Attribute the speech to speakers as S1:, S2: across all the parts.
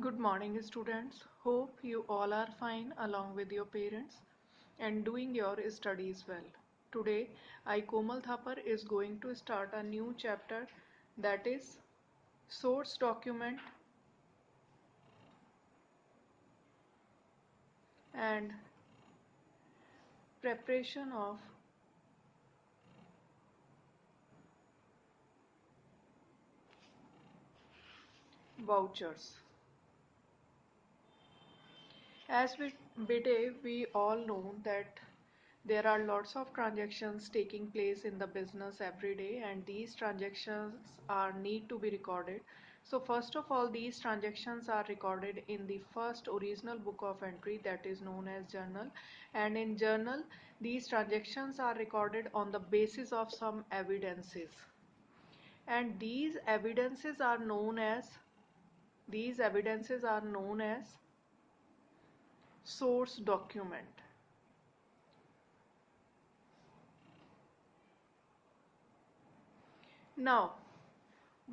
S1: Good morning, students. Hope you all are fine along with your parents and doing your studies well. Today, I Komal Thapar is going to start a new chapter, that is source document and preparation of vouchers. As we today we all know that there are lots of transactions taking place in the business every day, and these transactions are need to be recorded. So first of all, these transactions are recorded in the first original book of entry, that is known as journal. And in journal, these transactions are recorded on the basis of some evidences, and these evidences are known as source document. Now,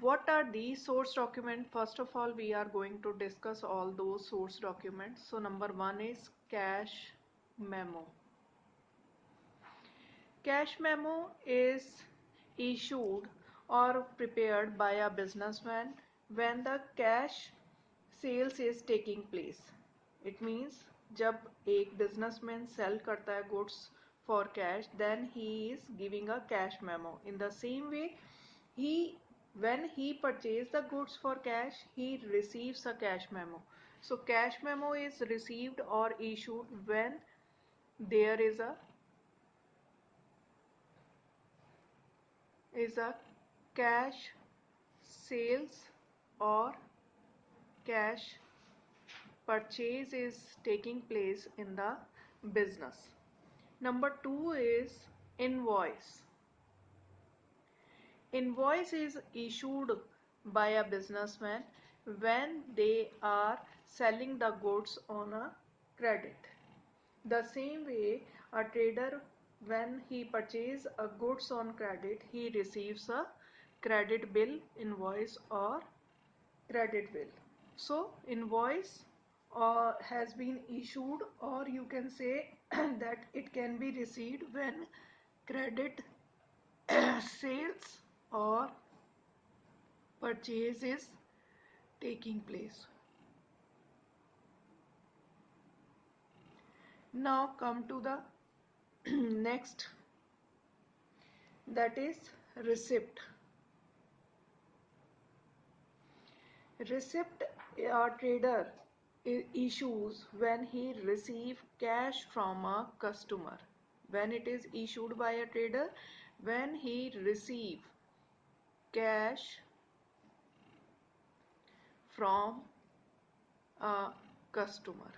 S1: what are these source documents? First of all, we are going to discuss all those source documents. So number one is cash memo. Cash memo is issued or prepared by a businessman when the cash sales is taking place. It means जब एक businessman sell करता है goods for cash, then he is giving a cash memo. In the same way, he when he purchase the goods for cash, he receives a cash memo. So cash memo is received or issued when there is a cash sales or cash purchase is taking place in the business. Number two is invoice. Invoice is issued by a businessman when they are selling the goods on a credit. The same way, a trader, when he purchases a goods on credit, he receives a credit bill, invoice or credit bill. So invoice has been issued, or you can say that it can be received when credit sales or purchase is taking place. Now come to the next, that is receipt. Receipt a trader issues when he receives cash from a customer. When it is issued by a trader, when he receives cash from a customer.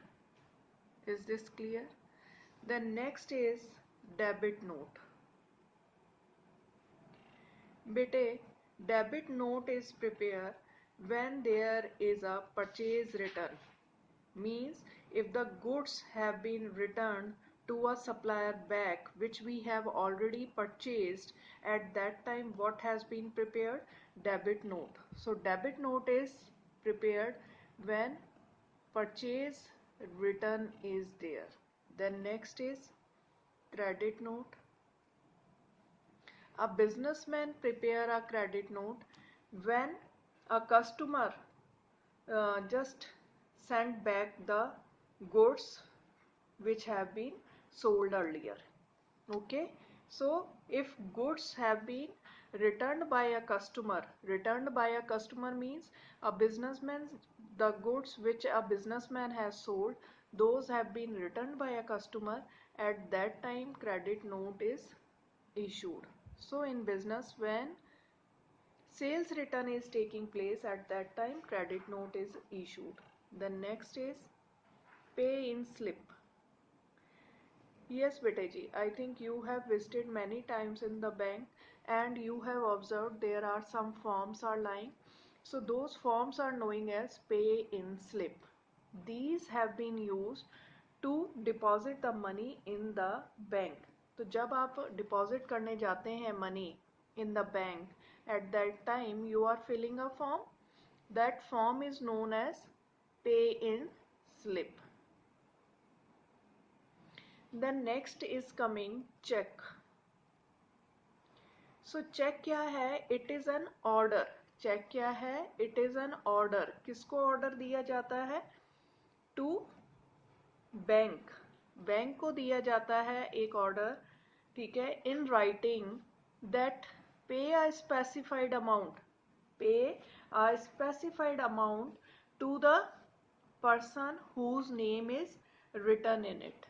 S1: Is this clear? Then next is debit note. Bete, debit note is prepared when there is a purchase return. Means if the goods have been returned to a supplier back which we have already purchased, at that time what has been prepared? Debit note. So debit note is prepared when purchase return is there. Then next is credit note. A businessman prepare a credit note when a customer just sent back the goods which have been sold earlier. Okay, so if goods have been returned by a customer means a businessman, the goods which a businessman has sold, those have been returned by a customer. At that time credit note is issued. So in business, when sales return is taking place, at that time credit note is issued. The next is pay in slip. Yes, Beteji, I think you have visited many times in the bank and you have observed there are some forms are lying. So those forms are known as pay in slip. These have been used to deposit the money in the bank. तो जब आप deposit करने जाते हैं money in the bank, at that time you are filling a form. That form is known as pay in slip. Then next is coming check. So cheque क्या है? It is an order. Cheque क्या है? It is an order. किसको order दिया जाता है? To bank. Bank को दिया जाता है एक ऑर्डर, ठीक है, इन राइटिंग दैट पे a specified amount, pay a specified amount to the person whose name is written in it.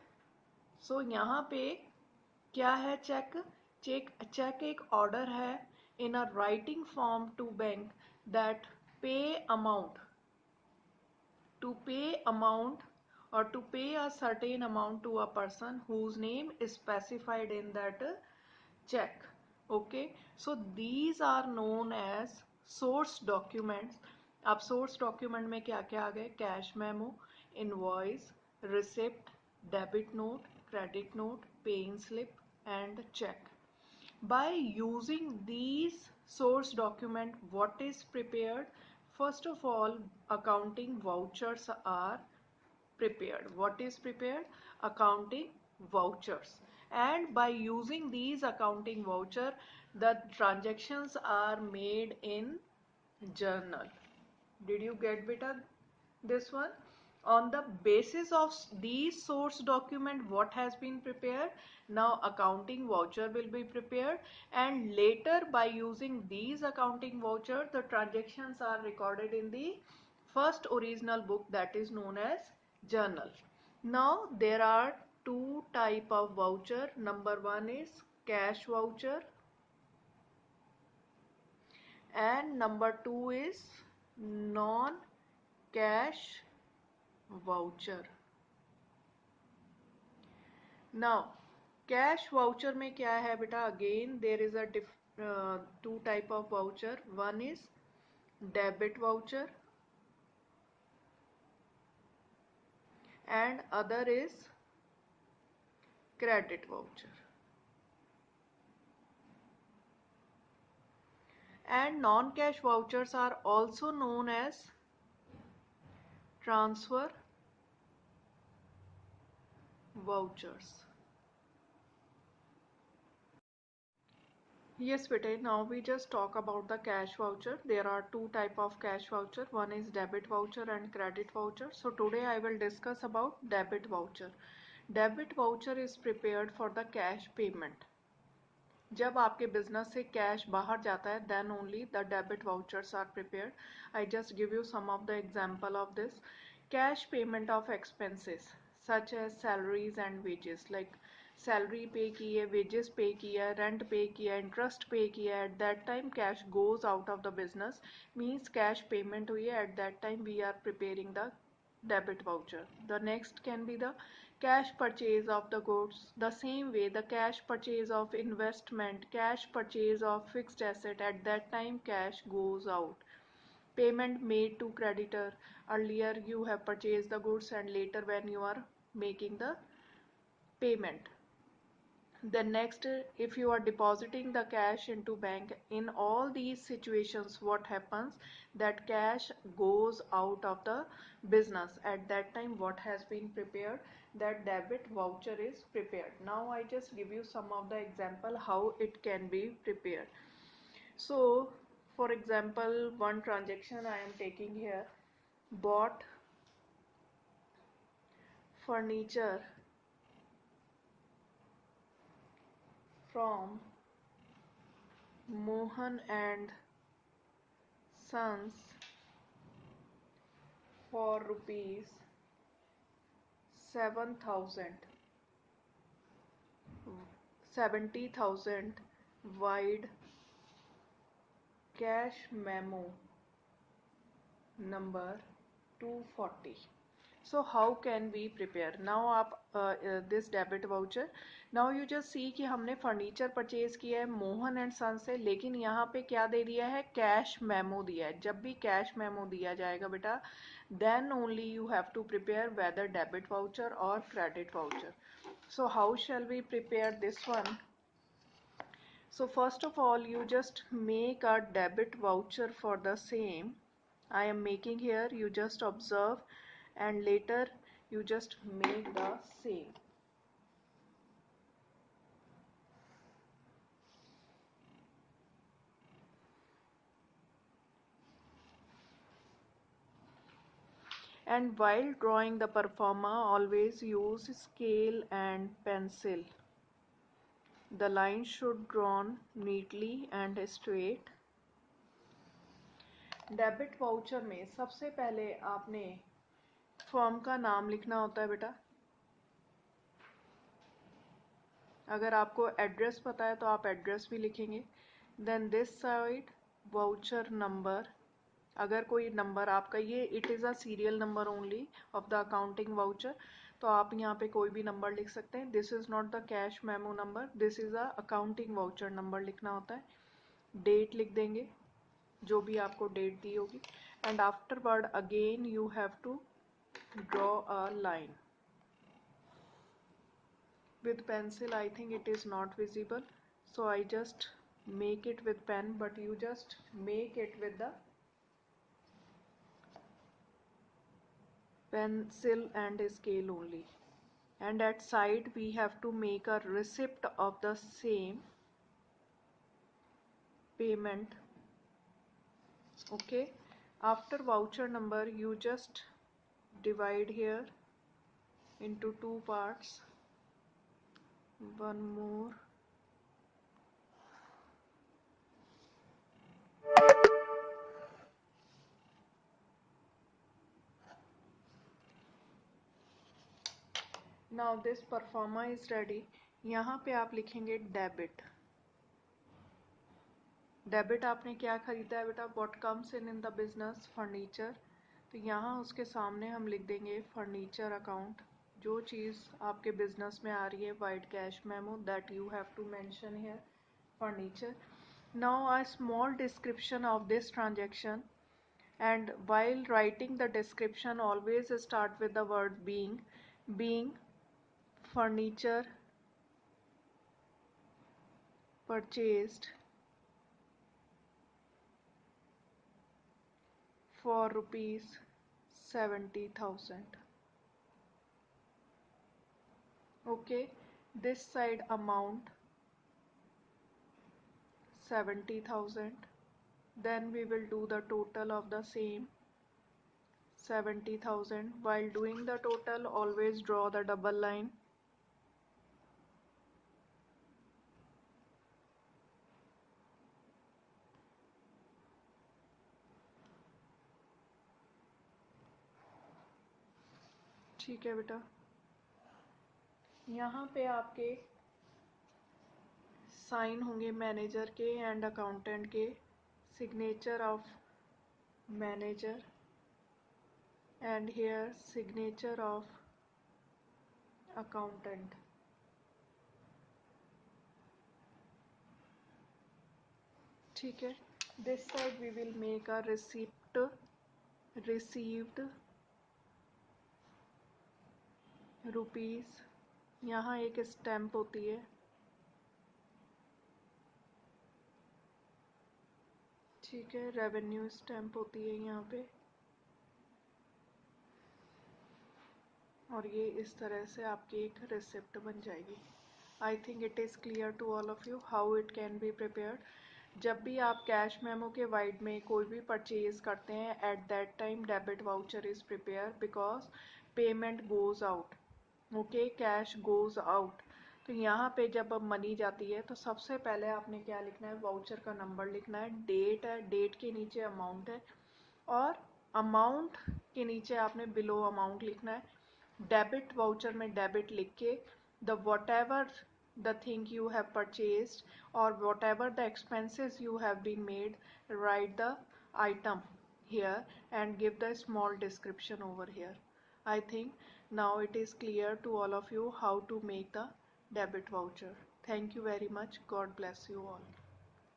S1: So यहाँ पे क्या है? चेक. चेक एक ऑर्डर है in a writing form to bank that pay amount, to pay amount or to pay a certain amount to a person whose name is specified in that check. Okay, so these are known as source documents. अब source document में क्या क्या आ गए? Cash memo, invoice, receipt, debit note, credit note, paying slip and cheque. By using these source document, what is prepared? First of all, accounting vouchers are prepared. What is prepared? Accounting vouchers. And by using these accounting voucher, the transactions are made in journal. Did you get beta this one? On the basis of these source document, what has been prepared? Now accounting voucher will be prepared, and later by using these accounting voucher, the transactions are recorded in the first original book, that is known as journal. Now there are two type of voucher. Number one is cash voucher and number two is non cash voucher. Now cash voucher में क्या है बेटा? Again there is a two type of voucher. One is debit voucher and other is credit voucher. And non-cash vouchers are also known as transfer vouchers. Yes, Vijay. Now we just talk about the cash voucher. There are two type of cash voucher. One is debit voucher and credit voucher. So today I will discuss about debit voucher. Debit voucher is prepared for the cash payment. जब आपके business से cash बाहर जाता है then only the debit vouchers are prepared. I just give you some of the example of this. Cash payment of expenses such as salaries and wages, like salary पे की है, wages पे किया, rent पे किया, इंटरेस्ट पे किया, at that time cash goes out of the business, means cash payment हुई है, at that time we are preparing the debit voucher. The next can be the cash purchase of the goods. The same way, the cash purchase of investment, cash purchase of fixed asset, at that time cash goes out. Payment made to creditor. Earlier you have purchased the goods and later when you are making the payment. Then next, if you are depositing the cash into bank, in all these situations what happens, that cash goes out of the business. At that time what has been prepared? That debit voucher is prepared. Now I just give you some of the example how it can be prepared. So for example, one transaction I am taking here: bought furniture from Mohan and Sons for rupees 7,000, 70,000 wide cash memo number 240. So how can we prepare? Now आप this debit voucher, now you just see कि हमने furniture purchase किया है Mohan and सन से, लेकिन यहाँ पे क्या दे दिया है? कैश मेमो दिया है. जब भी कैश मेमो दिया जाएगा बेटा, then only you have to prepare whether debit voucher or credit voucher. So how shall we prepare this one? So first of all, you just make a debit voucher for the same. I am making here, you just observe and later you just make the same. And while drawing the performer, always use scale and pencil. The line should drawn neatly and straight. Debit voucher में सबसे पहले आपने firm का नाम लिखना होता है बेटा। अगर आपको एड्रेस पता है तो आप एड्रेस भी लिखेंगे। Then this side voucher number, अगर कोई नंबर आपका ये it is a serial number only of the accounting voucher, तो आप यहाँ पे कोई भी नंबर लिख सकते हैं। This is not the cash memo number, this is a accounting voucher number लिखना होता है। डेट लिख देंगे, जो भी आपको डेट दी होगी, and afterward again you have to draw a line with pencil. I think it is not visible, so I just make it with pen, but you just make it with the pencil and scale only. And at side we have to make a receipt of the same payment. Okay, after voucher number you just divide here into two parts. One more. Now this performer is ready. यहाँ पे आप लिखेंगे debit. Debit आपने क्या खरीदा है बेटा? What comes in the business? Furniture. तो यहाँ उसके सामने हम लिख देंगे फर्नीचर अकाउंट। जो चीज़ आपके बिजनेस में आ रही है white cash memo, that you have to mention here furniture. Now a small description of this transaction, and while writing the description always start with the word being furniture purchased for rupees 70,000. Okay, this side amount 70,000, then we will do the total of the same 70,000. While doing the total always draw the double line. ठीक है बेटा, यहाँ पे आपके sign होंगे manager के and accountant के, signature of manager and here signature of accountant. ठीक है, this side we will make a receipt received rupees. यहाँ एक स्टैम्प होती है, ठीक है, रेवेन्यू स्टैम्प होती है यहाँ पे, और ये इस तरह से आपकी एक रिसिप्ट बन जाएगी। I think it is clear to all of you how it can be prepared. जब भी आप कैश मेमो के वाइड में कोई भी परचेज करते हैं, eight that time debit voucher is prepare because payment goes out. Okay, cash goes out. तो यहाँ पे जब अब मनी जाती है तो सबसे पहले आपने क्या लिखना है? वाउचर का नंबर लिखना है, डेट है, डेट के नीचे अमाउंट है, और अमाउंट के नीचे आपने बिलो अमाउंट लिखना है। डेबिट वाउचर में डेबिट लिख के the whatever the thing you have purchased और whatever the expenses you have been made, right the item here and give the small description over here. I think now it is clear to all of you how to make the debit voucher. Thank you very much. God bless you all.